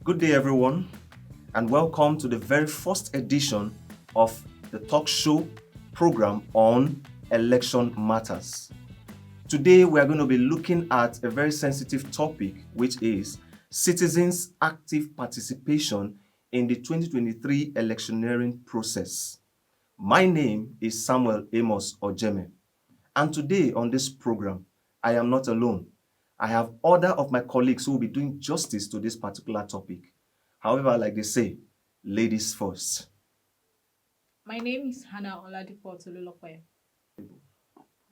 Good day, everyone, and welcome to the very first edition of the talk show program on election matters. Today, we are going to be looking at a very sensitive topic, which is citizens' active participation in the 2023 electioneering process. My name is Samuel Amos Ojeme, and today on this program, I am not alone. I have other of my colleagues who will be doing justice to this particular topic. However, like they say, ladies first. My name is Hannah Oladipo Tolulope.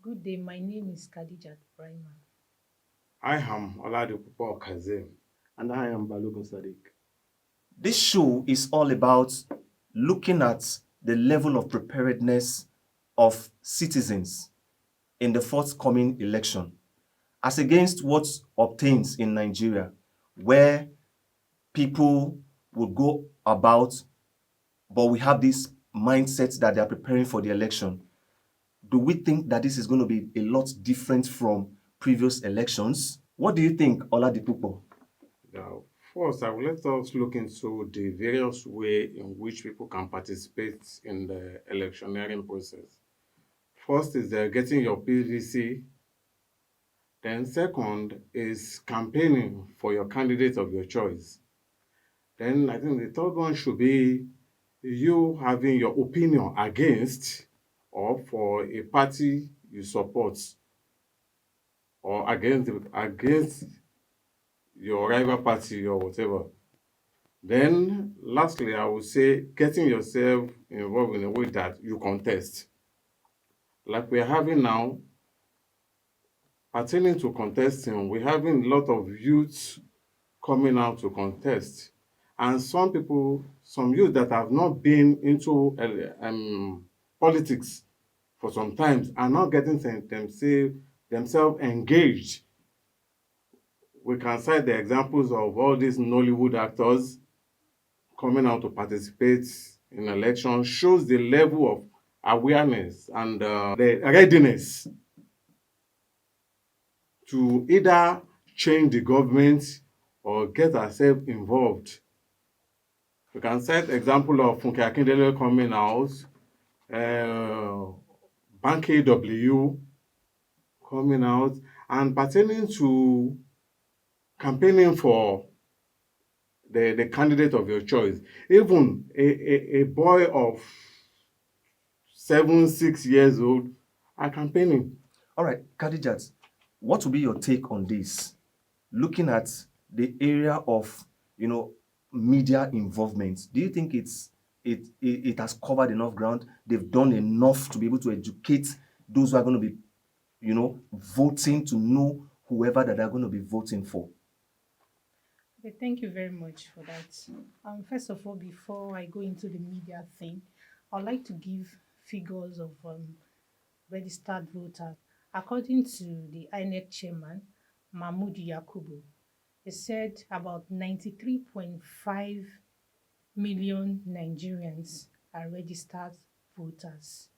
Good day, my name is Khadijat Brahman. I am Oladipo Kazim. And I am Balogun Sadiq. This show is all about looking at the level of preparedness of citizens in the forthcoming election as against what obtains in Nigeria, where people would go about, but we have this mindset that they are preparing for the election. Do we think that this is going to be a lot different from previous elections? What do you think, Oladipo? Now, first, I will let us look into the various ways in which people can participate in the electioneering process. First is getting your PVC. Then second is campaigning for your candidate of your choice. Then I think the third one should be you having your opinion against or for a party you support or against your rival party or whatever. Then lastly, I would say getting yourself involved in a way that you contest. Like we're having now, pertaining to contesting, we're having a lot of youths coming out to contest. And some youth that have not been into politics for some time are now getting themselves engaged. We can cite the examples of all these Nollywood actors coming out to participate in elections, shows the level of awareness and the readiness to either change the government or get ourselves involved. We can cite example of Funke Akindele coming out, Bank AW coming out, and pertaining to campaigning for the candidate of your choice. Even a boy of 6 years old are campaigning. All right, Khadijat, what will be your take on this? Looking at the area of, media involvement, do you think it has covered enough ground? They've done enough to be able to educate those who are going to be, voting to know whoever that they're going to be voting for? Okay, thank you very much for that. First of all, before I go into the media thing, I'd like to give figures of registered voters. According to the INEC chairman, Mahmoud Yakubu, he said about 93.5 million Nigerians are registered voters.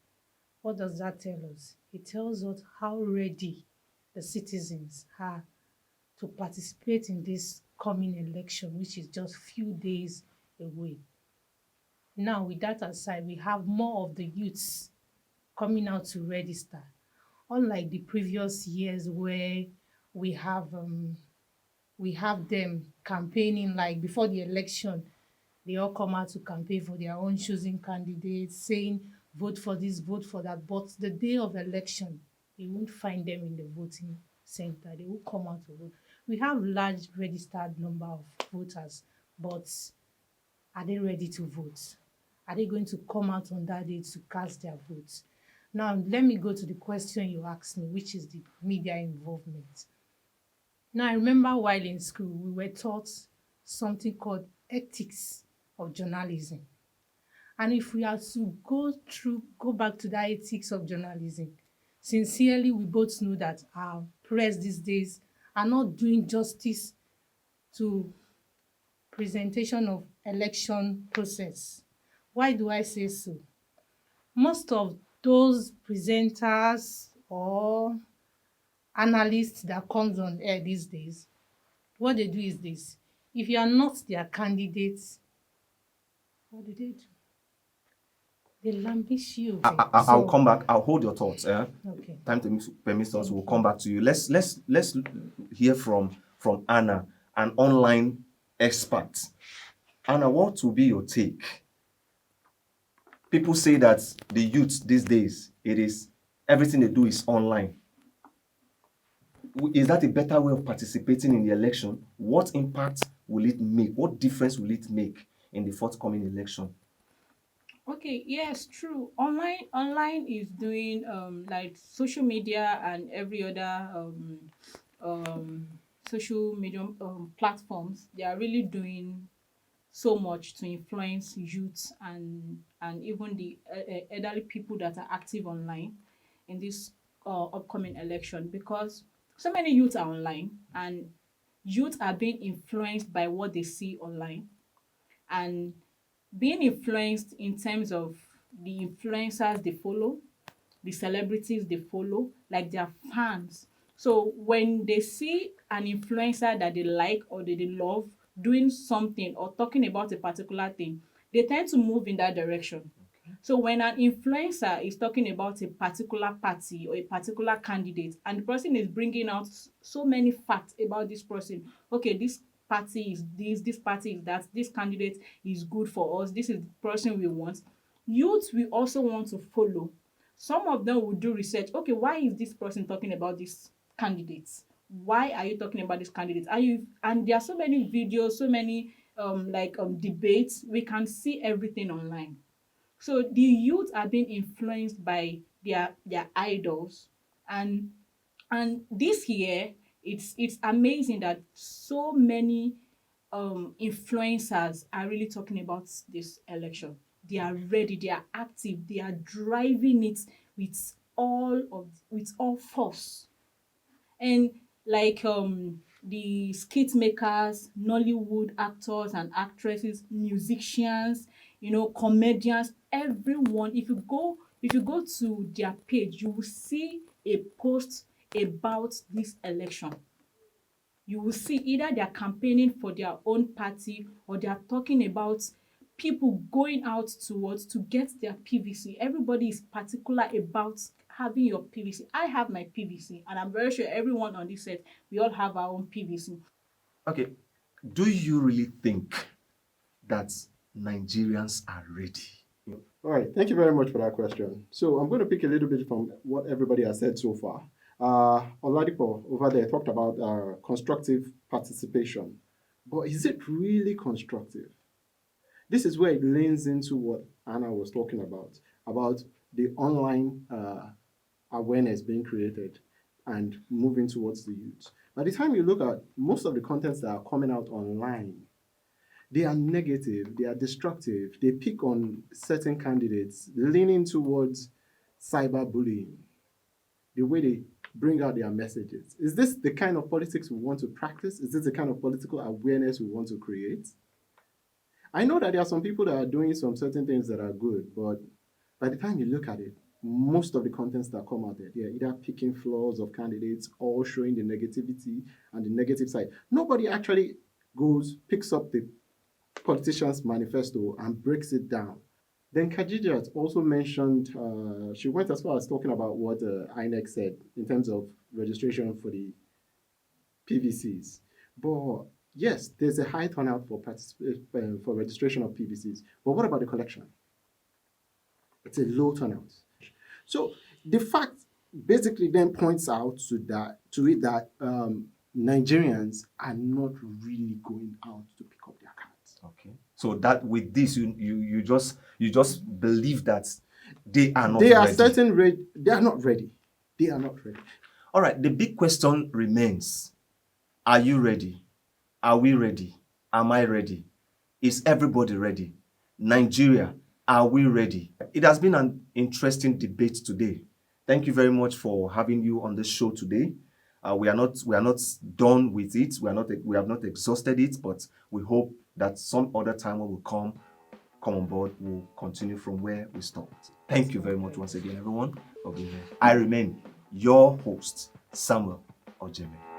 What does that tell us? It tells us how ready the citizens are to participate in this coming election, which is just few days away. Now, with that aside, we have more of the youths coming out to register, unlike the previous years where we have them campaigning, like before the election, they all come out to campaign for their own choosing candidates, saying vote for this, vote for that. But the day of election, you won't find them in the voting center. They will come out to vote. We have large registered number of voters, but are they ready to vote? Are they going to come out on that day to cast their votes? Now, let me go to the question you asked me, which is the media involvement. Now, I remember while in school, we were taught something called ethics of journalism. And if we are to go back to that ethics of journalism, sincerely, we both know that our press these days are not doing justice to presentation of election process. Why do I say so? Most of those presenters or analysts that comes on air these days, what they do is this: If you are not their candidate, what do they do? They lambish you. I'll come back. I'll hold your thoughts. Okay. Time permits us. Thank We'll you. come back to you. Let's hear from Anna, an online expert. Anna, what will be your take? People say that the youth these days, it is everything they do is online. Is that a better way of participating in the election? What impact will it make? What difference will it make in the forthcoming election? Okay, yes, true. Online is doing like social media and every other um social media platforms. They are really doing so much to influence youth and even the elderly people that are active online in this upcoming election, because so many youth are online and youth are being influenced by what they see online and being influenced in terms of the influencers they follow, the celebrities they follow, like their fans. So when they see an influencer that they like or that they love doing something or talking about a particular thing, they tend to move in that direction. So when an influencer is talking about a particular party or a particular candidate and the person is bringing out so many facts about this person, okay, this party is this party is that, this candidate is good for us, this is the person we want, youth will also want to follow. Some of them will do research. Okay, why is this person talking about this candidate? Why are you talking about this candidate? And there are so many videos, so many debates. We can see everything online. So the youth are being influenced by their idols, and this year it's amazing that so many influencers are really talking about this election. They are ready, they are active, they are driving it with all force. And like the skit makers, Nollywood actors and actresses, musicians, comedians, everyone. If you go to their page, you will see a post about this election. You will see either they are campaigning for their own party or they are talking about people going out to get their PVC. Everybody is particular about having your PVC. I have my PVC and I'm very sure everyone on this set, we all have our own PVC. Okay, do you really think that Nigerians are ready? All right, thank you very much for that question. So I'm going to pick a little bit from what everybody has said so far. Oladipo over there talked about constructive participation, but is it really constructive? This is where it leans into what Anna was talking about the online awareness being created and moving towards the youth. By the time you look at most of the contents that are coming out online, they are negative, they are destructive, they pick on certain candidates, leaning towards cyberbullying, the way they bring out their messages. Is this the kind of politics we want to practice? Is this the kind of political awareness we want to create? I know that there are some people that are doing some certain things that are good, but by the time you look at it, most of the contents that come out there, they're either picking flaws of candidates or showing the negativity and the negative side. Nobody actually picks up the politician's manifesto and breaks it down. Then Khadija also mentioned, she went as far as talking about what INEC said in terms of registration for the PVCs. But yes, there's a high turnout for registration of PVCs. But what about the collection? It's a low turnout. So the fact basically then points out to it that Nigerians are not really going out to pick up their cards. Okay. So that with this, you just believe that they are not They are ready. they are not ready. They are not ready. All right. The big question remains: are you ready? Are we ready? Am I ready? Is everybody ready? Nigeria, are we ready? It has been an interesting debate today. Thank you very much for having you on the show today. We are not done with it. We have not exhausted it, but we hope that some other time when we come on board, we'll continue from where we stopped. Thank you very much once again, everyone, for being here. I remain your host, Samuel Ojeme.